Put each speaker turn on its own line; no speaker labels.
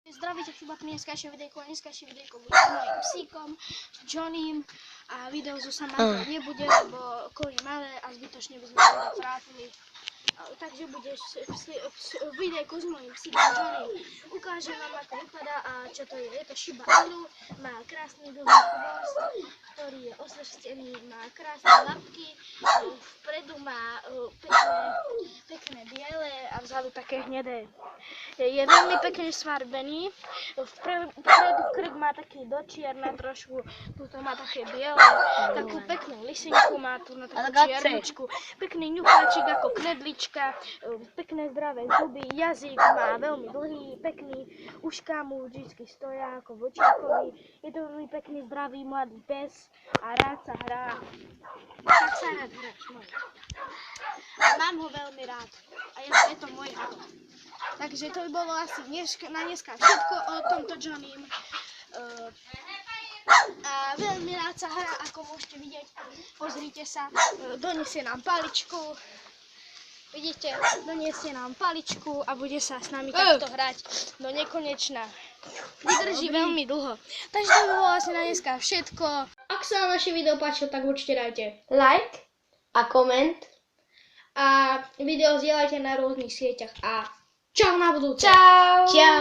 Zdravíte chyba dneskajšie videjko bude s mojím psíkom, s Johnnym a video zo Samantha nebude, lebo kojí malé a zbytočne by sme ho trátili. Takže bude videjko s mojím psíkom Johnnym. Ukážem vám, ako vypadá a čo to je. Je to Shiba Inu, má krásny dlhý chvost, ktorý je osrstený, má krásne labky, vpredu má pekné biele a vzadu také hnedé. Je veľmi pekne sfarbený, vpredu krk má taký do čierna trošku, tuto má také biele, takú peknú lisinku má tu na takú čierničku, pekný ňucháčik ako knedlička, pekné zdravé zuby, jazyk má veľmi dlhý, pekný, ušká mu vždy stoja ako vočíkovi, je to veľmi pekný, zdravý, mladý pes a rád sa hrá. Tak sa rád hráš, môj. Mám ho veľmi rád a je to môj auto. Takže to by bolo asi na dneska všetko o tomto Johnnym. A veľmi rád sa hrá, ako môžete vidieť. Pozrite sa, donesie nám paličku. Vidíte, donesie nám paličku a bude sa s nami takto hrať do nekonečna. Vydrží veľmi dlho. Takže to by bolo asi na dneska všetko. Ak sa vám naše video páčilo, tak určite dajte like
a koment.
a video zdieľajte na rôznych sieťach a čau na budúce.
Čau.